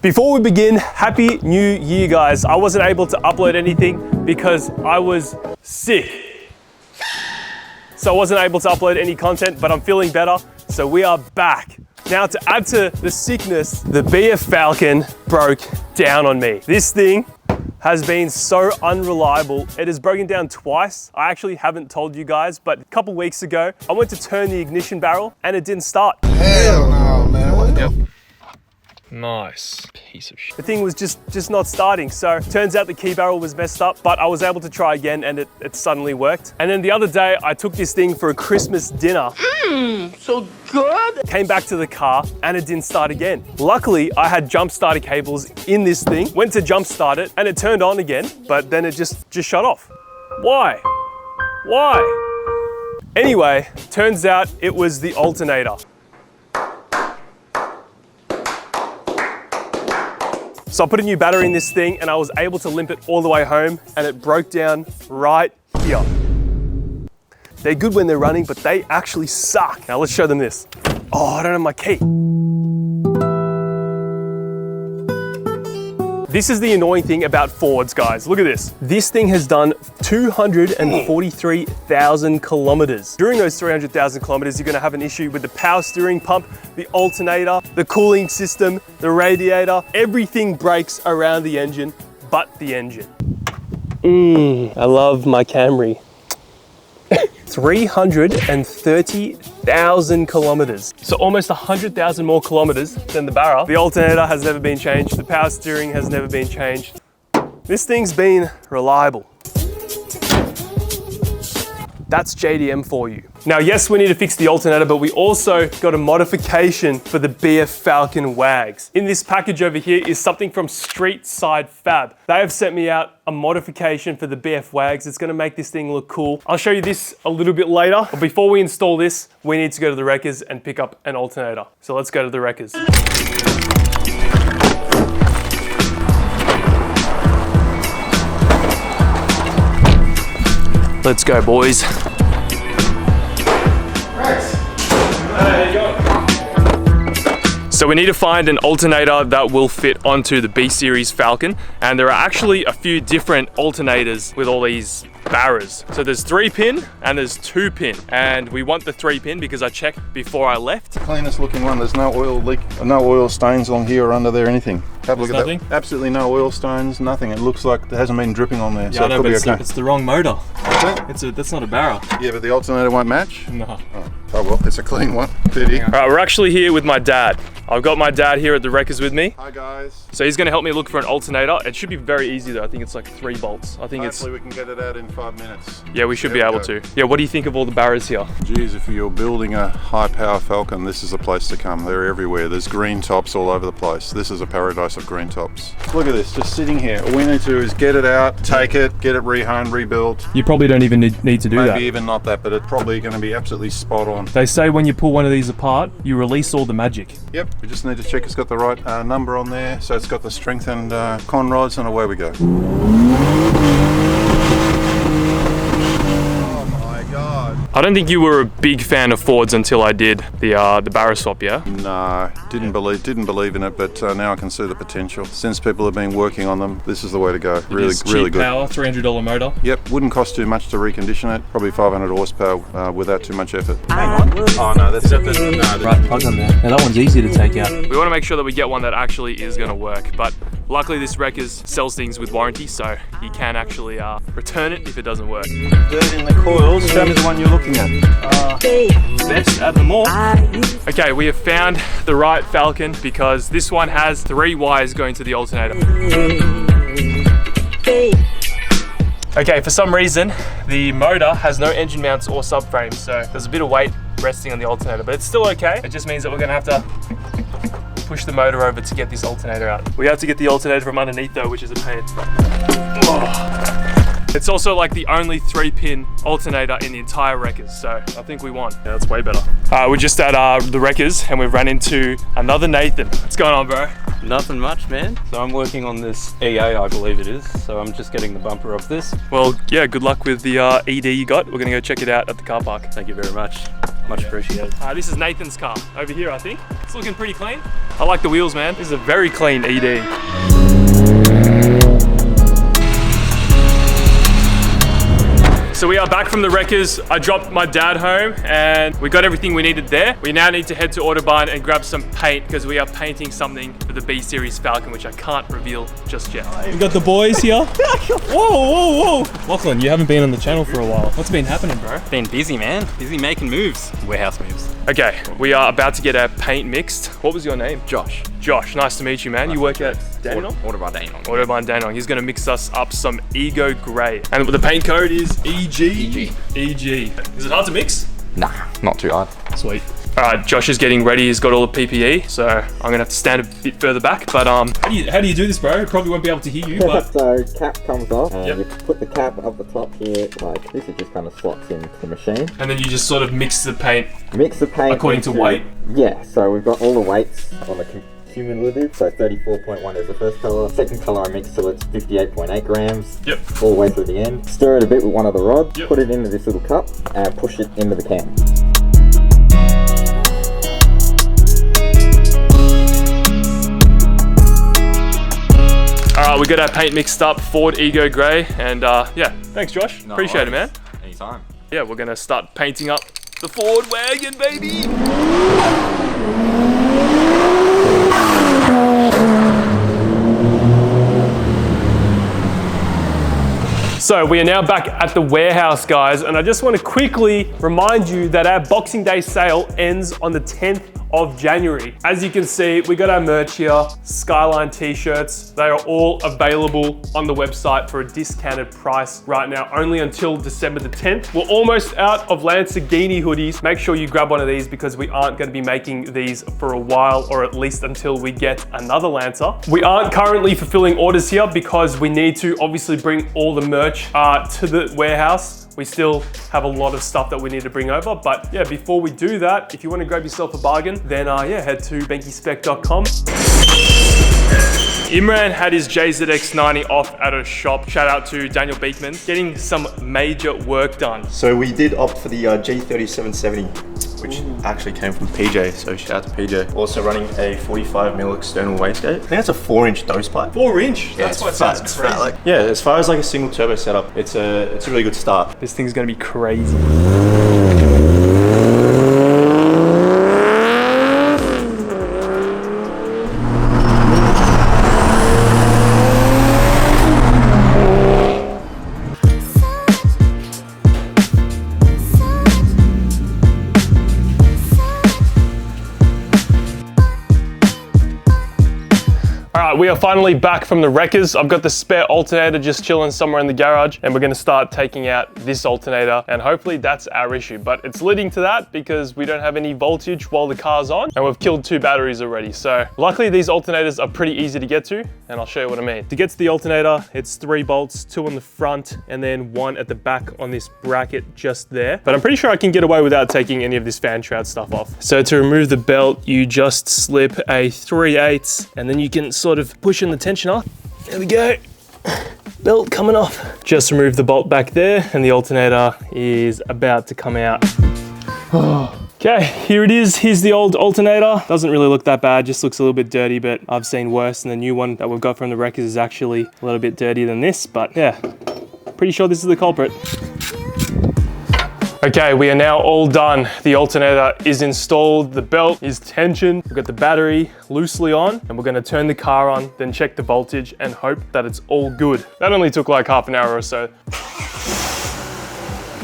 Before we begin, Happy New Year, guys. I wasn't able to upload anything because I was sick. So I wasn't able to upload any content, but I'm feeling better, so we are back. Now, to add to the sickness, the BF Falcon broke down on me. This thing has been so unreliable. It has broken down twice. I actually haven't told you guys, but a couple weeks ago, I went to turn the ignition barrel and it didn't start. Hell no, man. What? Yep. Nice piece of shit. The thing was just not starting. So turns out the key barrel was messed up, but I was able to try again and it suddenly worked. And then the other day I took this thing for a Christmas dinner. So good. Came back to the car and it didn't start again. Luckily, I had jump starter cables in this thing, went to jump start it and it turned on again, but then it just shut off. Why? Why? Anyway, turns out it was the alternator. So I put a new battery in this thing and I was able to limp it all the way home and it broke down right here. They're good when they're running, but they actually suck. Now let's show them this. Oh, I don't have my key. This is the annoying thing about Fords, guys. Look at this. This thing has done 243,000 kilometers. During those 300,000 kilometers, you're gonna have an issue with the power steering pump, the alternator, the cooling system, the radiator. Everything breaks around the engine, but the engine. I love my Camry. 330,000 kilometers. So almost 100,000 more kilometers than the Barra. The alternator has never been changed. The power steering has never been changed. This thing's been reliable. That's JDM for you. Now, yes, we need to fix the alternator, but we also got a modification for the BF Falcon WAGs. In this package over here is something from Street Side Fab. They have sent me out a modification for the BF WAGs. It's gonna make this thing look cool. I'll show you this a little bit later, but before we install this, we need to go to the wreckers and pick up an alternator. So let's go to the wreckers. Let's go, boys. So we need to find an alternator that will fit onto the B Series Falcon, and there are actually a few different alternators with all these barras. So there's 3-pin and there's 2-pin, and we want the 3-pin because I checked before I left. Cleanest looking one. There's no oil leak, no oil stains along here or under there, anything. Have a look at that. Absolutely no oil stains, nothing. It looks like it hasn't been dripping on there. Yeah, so I know, it could but be okay. it's the wrong motor. What's that? That's not a barra. Yeah, but the alternator won't match? No. Oh well, it's a clean one. Pity. All right, we're actually here with my dad. I've got my dad here at the wreckers with me. Hi guys. So he's gonna help me look for an alternator. It should be very easy though. I think it's like 3 bolts. I think Hopefully we can get it out in 5 minutes. Yeah, we should be able to. Yeah, what do you think of all the barras here? Geez, if you're building a high power Falcon, this is the place to come. They're everywhere. There's green tops all over the place. This is a paradise of green tops. Look at this, just sitting here. All we need to do is get it out, take it, get it rehomed, rebuilt. You probably don't even need to do that. Maybe even not that, but it's probably going to be absolutely spot on. They say when you pull one of these apart, you release all the magic. Yep, we just need to check it's got the right number on there, so it's got the strengthened con rods, and away we go. I don't think you were a big fan of Fords until I did the barra swap, yeah? No, didn't believe in it, but now I can see the potential. Since people have been working on them, this is the way to go. Really good. Power, $300 motor. Yep, wouldn't cost too much to recondition it. Probably 500 horsepower without too much effort. Hang on. Oh no, that's it. Right plug on there. Now that one's easy to take out. We want to make sure that we get one that actually is going to work, but luckily this wreckers sells things with warranty, so you can actually return it if it doesn't work. Dirt in the coils. Show me the one you're looking at. Best at them all. Okay, we have found the right Falcon because this one has 3 wires going to the alternator. Okay, for some reason, the motor has no engine mounts or subframes, so there's a bit of weight resting on the alternator, but it's still okay. It just means that we're gonna have to push the motor over to get this alternator out. We have to get the alternator from underneath though, which is a pain. Oh. It's also like the only 3-pin alternator in the entire Wreckers, so I think we won. Yeah, that's way better. We're just at the Wreckers and we've ran into another Nathan. What's going on, bro? Nothing much, man. So I'm working on this EA, I believe it is. So I'm just getting the bumper off this. Well, yeah, good luck with the ED you got. We're gonna go check it out at the car park. Thank you very much. Much appreciated. This is Nathan's car over here, I think. It's looking pretty clean. I like the wheels, man. This is a very clean ED. So we are back from the Wreckers. I dropped my dad home and we got everything we needed there. We now need to head to Autobahn and grab some paint because we are painting something for the B Series Falcon, which I can't reveal just yet. We got the boys here. Whoa. Lachlan, you haven't been on the channel for a while. What's been happening, bro? Been busy, man. Busy making moves. Warehouse moves. Okay, we are about to get our paint mixed. What was your name? Josh. Josh, nice to meet you, man. You work at Dandenong? Autobahn Dandenong. Autobahn Dandenong. He's gonna mix us up some Ego Grey. And the paint code is EG. EG. Is it hard to mix? Nah, not too hard. Sweet. All right, Josh is getting ready. He's got all the PPE, so I'm gonna have to stand a bit further back. But how do you do this, bro? Probably won't be able to hear you. But So cap comes off, and Yep. you put the cap up the top here, like this. It just kind of slots into the machine. and then you just sort of mix the paint. Mix the paint According to weight? Yeah. So we've got all the weights on the cumulative. So 34.1 is the first color. Second color I mixed till it's 58.8 grams. Yep. All the way through the end. Stir it a bit with one of the rods. Yep. Put it into this little cup and push it into the can. All right, we got our paint mixed up. Ford Ego Grey, and yeah, thanks, Josh. No Appreciate it, man. worries. Anytime. Yeah, we're gonna start painting up the Ford wagon, baby. So we are now back at the warehouse, guys, and I just want to quickly remind you that our Boxing Day sale ends on the 10th of January. As you can see, we got our merch here, Skyline t-shirts. They are all available on the website for a discounted price right now, only until December the 10th. We're almost out of Lamborghini hoodies. Make sure you grab one of these because we aren't going to be making these for a while, or at least until we get another Lancer. We aren't currently fulfilling orders here because we need to obviously bring all the merch to the warehouse. We still have a lot of stuff that we need to bring over, but yeah, before we do that, if you want to grab yourself a bargain, then yeah, head to benkyspec.com. Imran had his JZX90 off at a shop. Shout out to Daniel Beekman, getting some major work done. So we did opt for the G3770, which actually came from PJ, so shout out to PJ. Also running a 45mm external wastegate. I think that's a 4-inch dose pipe. 4-inch? That's Yeah, what it's sounds fat, it's crazy. fat, like, yeah, as far as like a single turbo setup, it's a really good start. This thing's gonna be crazy. We are finally back from the Wreckers. I've got the spare alternator just chilling somewhere in the garage, and we're gonna start taking out this alternator, and hopefully that's our issue. But it's leading to that because we don't have any voltage while the car's on, and we've killed 2 batteries already. So luckily these alternators are pretty easy to get to, and I'll show you what I mean. To get to the alternator, it's 3 bolts, 2 on the front, and then 1 at the back on this bracket just there. But I'm pretty sure I can get away without taking any of this fan shroud stuff off. So to remove the belt, you just slip a 3/8, and then you can sort of pushing the tension off. There we go. Belt coming off. Just remove the bolt back there, and the alternator is about to come out. Okay, here it is. Here's the old alternator. Doesn't really look that bad, just looks a little bit dirty, but I've seen worse, and the new one that we've got from the Wreckers is actually a little bit dirtier than this, but yeah, pretty sure this is the culprit. Okay, we are now all done. The alternator is installed, the belt is tensioned, we've got the battery loosely on, and we're gonna turn the car on, then check the voltage and hope that it's all good. That only took like half an hour or so.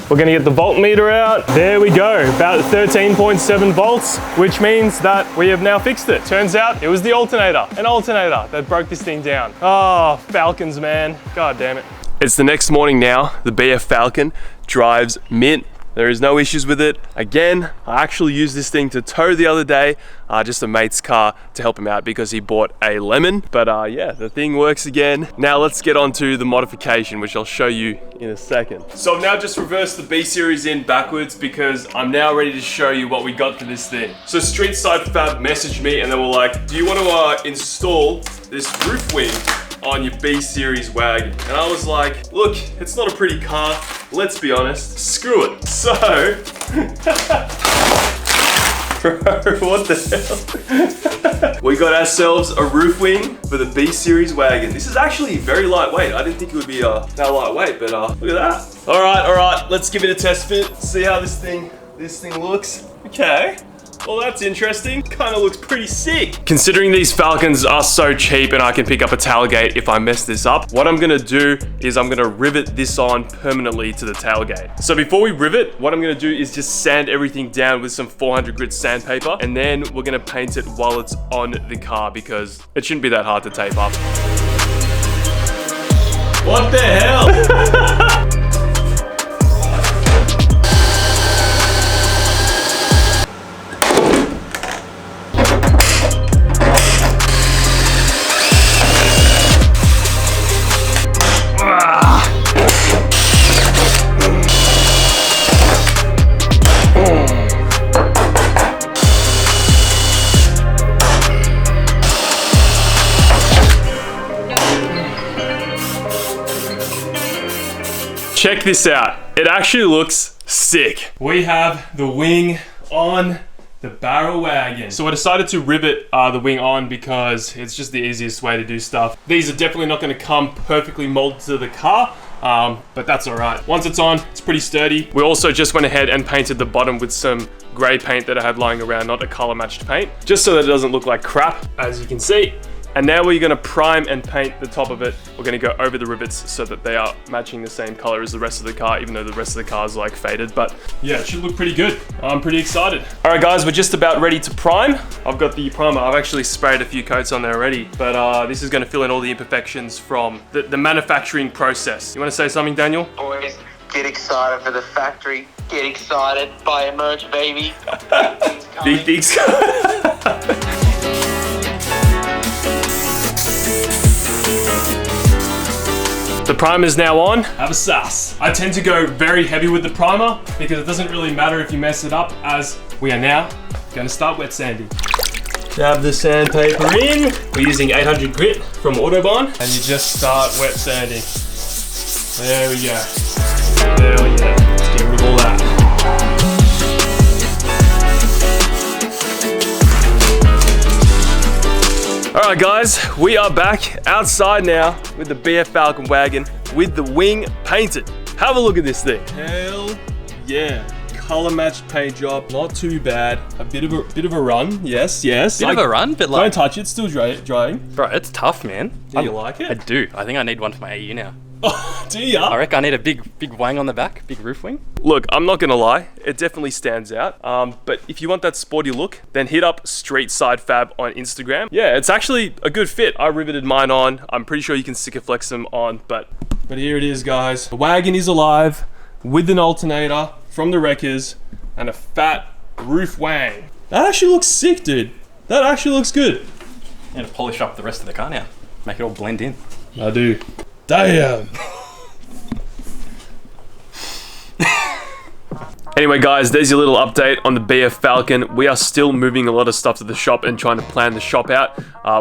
We're gonna get the voltmeter out. There we go, about 13.7 volts, which means that we have now fixed it. Turns out it was the alternator, an alternator that broke this thing down. Oh, Falcons, man, God damn it. It's the next morning now. The BF Falcon drives mint. There is no issues with it. Again, I actually used this thing to tow the other day, just a mate's car to help him out because he bought a lemon. But yeah, the thing works again. Now let's get on to the modification, which I'll show you in a second. So I've now just reversed the B series in backwards because I'm now ready to show you what we got for this thing. So Street Side Fab messaged me and they were like, do you want to install this roof wing on your B series wagon? And I was like, look, it's not a pretty car. Let's be honest, screw it. So, bro, what the hell? We got ourselves a roof wing for the B series wagon. This is actually very lightweight. I didn't think it would be that lightweight, but look at that. All right, let's give it a test fit. See how this thing looks. Okay. Well, that's interesting. Kind of looks pretty sick. Considering these Falcons are so cheap and I can pick up a tailgate if I mess this up, what I'm gonna do is I'm gonna rivet this on permanently to the tailgate. So before we rivet, what I'm gonna do is just sand everything down with some 400 grit sandpaper, and then we're gonna paint it while it's on the car because it shouldn't be that hard to tape up. What the hell? Check this out. It actually looks sick. We have the wing on the barrel wagon. So I decided to rivet the wing on because it's just the easiest way to do stuff. These are definitely not going to come perfectly molded to the car, but that's all right. Once it's on, it's pretty sturdy. We also just went ahead and painted the bottom with some gray paint that I had lying around, not a color matched paint, just so that it doesn't look like crap, as you can see. And now we're gonna prime and paint the top of it. We're gonna go over the rivets so that they are matching the same color as the rest of the car, even though the rest of the car is like faded, but yeah, it should look pretty good. I'm pretty excited. All right guys, we're just about ready to prime. I've got the primer. I've actually sprayed a few coats on there already, but this is gonna fill in all the imperfections from the manufacturing process. You wanna say something, Daniel? Boys, get excited for the factory. Get excited, buy a merch, baby. Big things coming. The primer is now on. Have a sass. I tend to go very heavy with the primer because it doesn't really matter if you mess it up, as we are now gonna start wet sanding. Dab the sandpaper in. We're using 800 grit from Autobahn, and you just start wet sanding. There we go. There we go. Let's get rid of all that. All right guys, we are back outside now with the BF Falcon wagon with the wing painted. Have a look at this thing. Hell yeah. Color matched paint job, not too bad. A bit of a run, yes. Bit of a run, but like... Don't touch it, still drying. Bro, it's tough, man. Do you like it? I do. I think I need one for my AU now. Oh, do ya? I reckon I need a big wang on the back, big roof wing. Look, I'm not gonna lie, it definitely stands out. But if you want that sporty look, then hit up Street Side Fab on Instagram. Yeah, it's actually a good fit. I riveted mine on. I'm pretty sure you can sticker flex them on, but here it is, guys. The wagon is alive with an alternator from the wreckers and a fat roof wang. That actually looks sick, dude. That actually looks good. And to polish up the rest of the car now, make it all blend in. I do. Damn. Anyway guys, there's your little update on the BF Falcon. We are still moving a lot of stuff to the shop and trying to plan the shop out.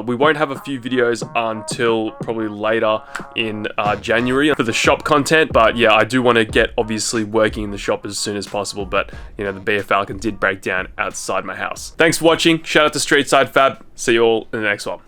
We won't have a few videos until probably later in January for the shop content, but yeah, I do want to get obviously working in the shop as soon as possible, but you know, the BF Falcon did break down outside my house. Thanks for watching. Shout out to Street Side Fab. See you all in the next one.